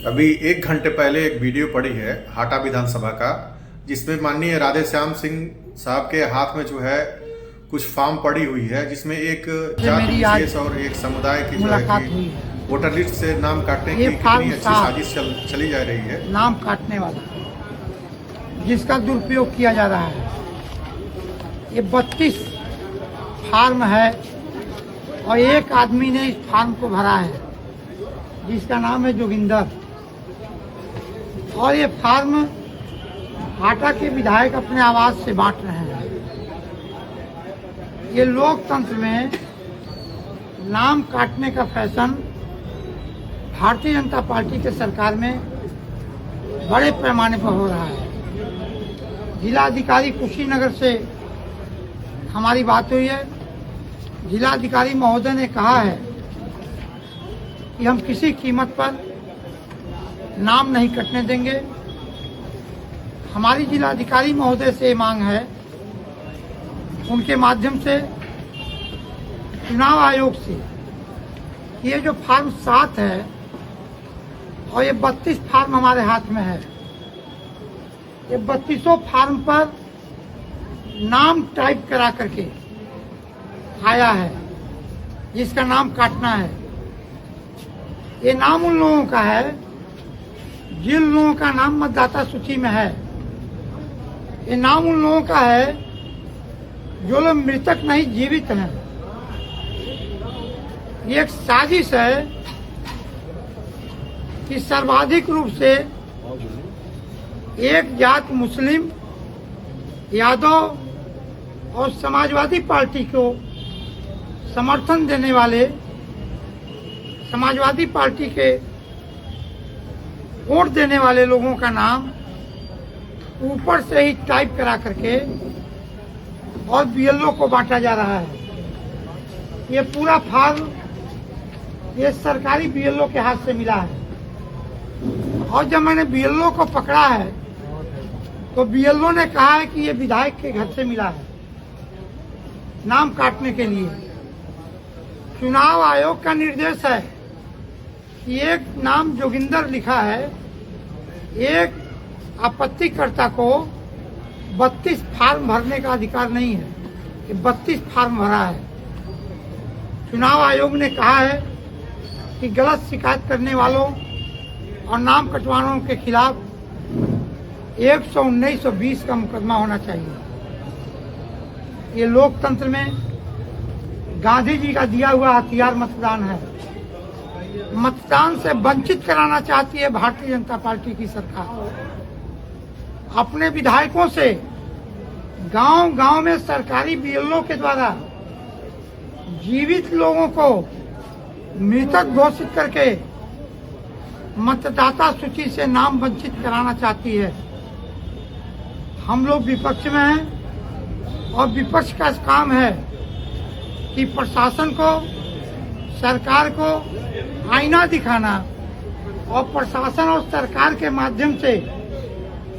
अभी 1 घंटे पहले एक वीडियो पड़ी है हाटा विधानसभा का, जिसमें माननीय राधे श्याम सिंह साहब के हाथ में जो है कुछ फॉर्म पड़ी हुई है, जिसमें एक जाति विशेष और एक समुदाय की जो है कि वोटर लिस्ट से नाम काटने की कितनी अच्छी साजिश चली जा रही है। नाम काटने वाला जिसका दुरुपयोग किया जा रहा है। ये 32 फार्म है और एक आदमी ने इस फार्म को भरा है जिसका नाम है जोगिंदर। और ये फार्म हाटा के विधायक अपने आवाज से बांट रहे हैं। ये लोकतंत्र में नाम काटने का फैशन भारतीय जनता पार्टी के सरकार में बड़े पैमाने पर हो रहा है। जिलाधिकारी कुशीनगर से हमारी बात हुई है। जिलाधिकारी महोदय ने कहा है कि हम किसी कीमत पर नाम नहीं कटने देंगे। हमारी जिलाधिकारी महोदय से मांग है, उनके माध्यम से चुनाव आयोग से, ये जो फार्म 7 है और ये 32 फार्म हमारे हाथ में है, ये 32 फार्म पर नाम टाइप करा करके आया है जिसका नाम काटना है। ये नाम उन लोगों का है जिन लोगों का नाम मतदाता सूची में है। ये नाम उन लोगों का है जो लोग मृतक नहीं जीवित हैं। ये एक साजिश है कि सर्वाधिक रूप से एक जात मुस्लिम, यादव और समाजवादी पार्टी को समर्थन देने वाले, समाजवादी पार्टी के वोट देने वाले लोगों का नाम ऊपर से ही टाइप करा करके और बीएलओ को बांटा जा रहा है। ये पूरा फार्म ये सरकारी बीएलओ के हाथ से मिला है। और जब मैंने बीएलओ को पकड़ा है तो बीएलओ ने कहा है कि ये विधायक के घर से मिला है नाम काटने के लिए। चुनाव आयोग का निर्देश है कि एक नाम जोगिंदर लिखा है, एक आपत्तिकर्ता को 32 फार्म भरने का अधिकार नहीं है। ये 32 फार्म भरा है। चुनाव आयोग ने कहा है कि गलत शिकायत करने वालों और नाम कटवानों के खिलाफ 119-120 का मुकदमा होना चाहिए। ये लोकतंत्र में गांधी जी का दिया हुआ हथियार मतदान है। मतदान से वंचित कराना चाहती है भारतीय जनता पार्टी की सरकार। अपने विधायकों से गांव-गांव में सरकारी बीएलओ के द्वारा जीवित लोगों को मृतक घोषित करके मतदाता सूची से नाम वंचित कराना चाहती है। हम लोग विपक्ष में हैं और विपक्ष का काम है कि प्रशासन को, सरकार को आईना दिखाना और प्रशासन और सरकार के माध्यम से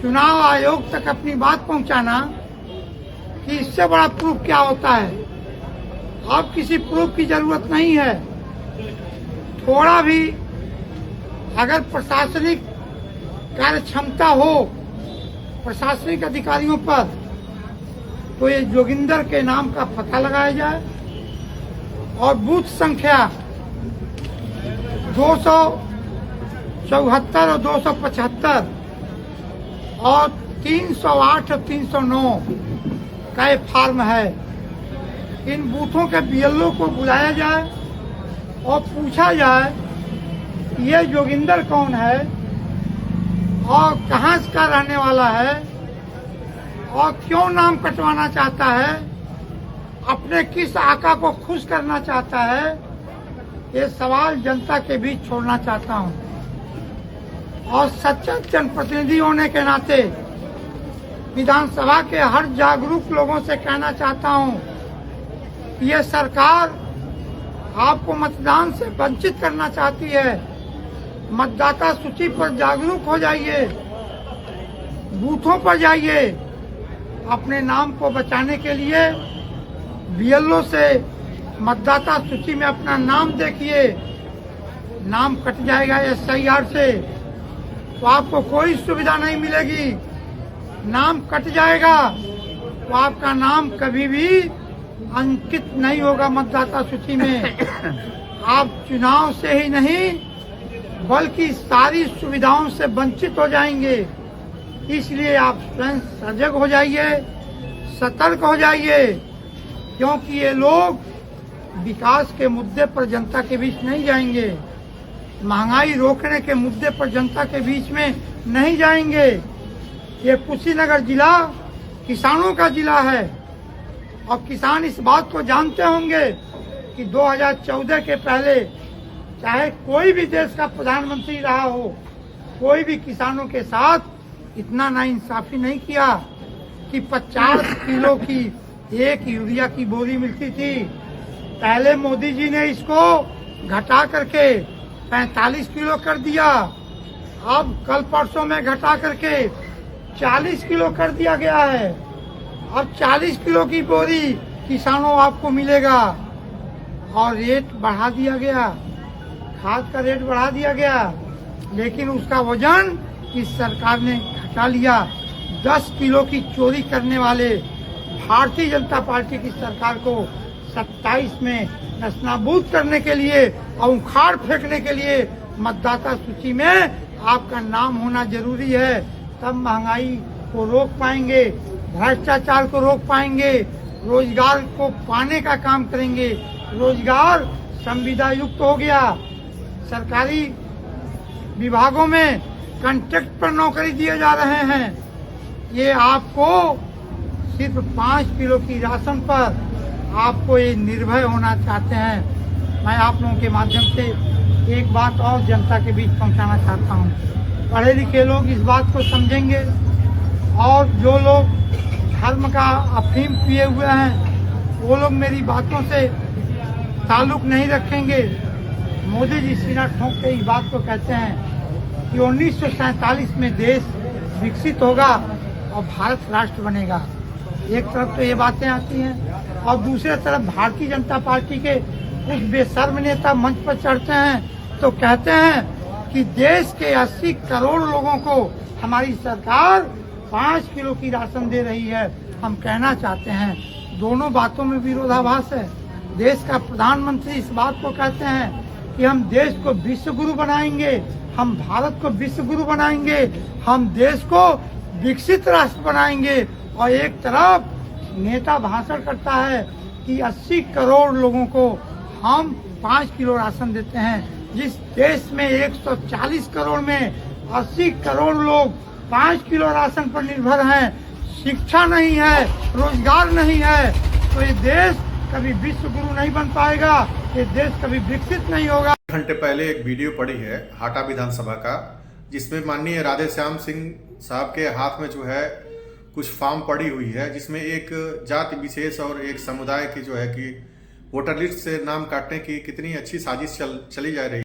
चुनाव आयोग तक अपनी बात पहुंचाना कि इससे बड़ा प्रूफ क्या होता है। अब किसी प्रूफ की जरूरत नहीं है। थोड़ा भी अगर प्रशासनिक कार्य क्षमता हो प्रशासनिक अधिकारियों पर, तो ये जोगिंदर के नाम का पता लगाया जाए और बूथ संख्या 274 और 275 और 308 और 309 का ये फार्म है। इन बूथों के बीएलओ को बुलाया जाए और पूछा जाए ये जोगिंदर कौन है और कहाँ का रहने वाला है और क्यों नाम कटवाना चाहता है, अपने किस आका को खुश करना चाहता है। ये सवाल जनता के बीच छोड़ना चाहता हूँ और सच्चा जनप्रतिनिधि होने के नाते विधानसभा के हर जागरूक लोगों से कहना चाहता हूँ कि ये सरकार आपको मतदान से वंचित करना चाहती है। मतदाता सूची पर जागरूक हो जाइए, बूथों पर जाइए, अपने नाम को बचाने के लिए बीएलओ से मतदाता सूची में अपना नाम देखिए। नाम कट जाएगा एसआईआर से तो आपको कोई सुविधा नहीं मिलेगी, नाम कट जाएगा, तो आपका नाम कभी भी अंकित नहीं होगा मतदाता सूची में। आप चुनाव से ही नहीं बल्कि सारी सुविधाओं से वंचित हो जाएंगे। इसलिए आप स्वयं सजग हो जाइए, सतर्क हो जाइए, क्योंकि ये लोग विकास के मुद्दे पर जनता के बीच नहीं जाएंगे, महंगाई रोकने के मुद्दे पर जनता के बीच में नहीं जाएंगे। ये कुशीनगर जिला किसानों का जिला है और किसान इस बात को जानते होंगे कि 2014 के पहले चाहे कोई भी देश का प्रधानमंत्री रहा हो, कोई भी किसानों के साथ इतना नाइंसाफी नहीं किया कि 50 किलो की एक यूरिया की बोरी मिलती थी। पहले मोदी जी ने इसको घटा करके 45 किलो कर दिया, अब कल परसों में घटा करके 40 किलो कर दिया गया है। अब 40 किलो की बोरी किसानों आपको मिलेगा और रेट बढ़ा दिया गया, खाद का रेट बढ़ा दिया गया, लेकिन उसका वजन इस सरकार ने घटा लिया। 10 किलो की चोरी करने वाले भारतीय जनता पार्टी की सरकार को 27 में नस्तानाबूद करने के लिए और उखाड़ फेंकने के लिए मतदाता सूची में आपका नाम होना जरूरी है। तब महंगाई को रोक पाएंगे, भ्रष्टाचार को रोक पाएंगे, रोजगार को पाने का काम करेंगे। रोजगार संविदा युक्त हो गया, सरकारी विभागों में कॉन्ट्रैक्ट पर नौकरी दिए जा रहे हैं। ये आपको सिर्फ 5 किलो की राशन पर आपको ये निर्भय होना चाहते हैं। मैं आप लोगों के माध्यम से एक बात और जनता के बीच पहुंचाना चाहता हूं। पढ़े लिखे लोग इस बात को समझेंगे और जो लोग धर्म का अफीम पिए हुए हैं वो लोग मेरी बातों से ताल्लुक नहीं रखेंगे। मोदी जी सीना ठोक के इस बात को कहते हैं कि 1947 में देश विकसित होगा और भारत राष्ट्र बनेगा। एक तरफ तो ये बातें आती हैं और दूसरी तरफ भारतीय जनता पार्टी के कुछ बेशर्म नेता मंच पर चढ़ते हैं तो कहते हैं कि देश के 80 करोड़ लोगों को हमारी सरकार 5 किलो की राशन दे रही है। हम कहना चाहते हैं दोनों बातों में विरोधाभास है। देश का प्रधानमंत्री इस बात को कहते हैं कि हम देश को विश्व गुरु बनाएंगे, हम भारत को विश्व गुरु बनाएंगे, हम देश को विकसित राष्ट्र बनाएंगे, और एक तरफ नेता भाषण करता है कि 80 करोड़ लोगों को हम 5 किलो राशन देते हैं। जिस देश में 140 करोड़ में 80 करोड़ लोग 5 किलो राशन पर निर्भर हैं, शिक्षा नहीं है, रोजगार नहीं है, तो ये देश कभी विश्व गुरु नहीं बन पाएगा, ये देश कभी विकसित नहीं होगा। घंटे पहले एक वीडियो पड़ी है हाटा विधानसभा का, जिसमें माननीय राधे श्याम सिंह साहब के हाथ में जो है कुछ फॉर्म पड़ी हुई है, जिसमें एक जाति विशेष और एक समुदाय की जो है कि वोटर लिस्ट से नाम काटने की कितनी अच्छी साजिश चली जा रही है।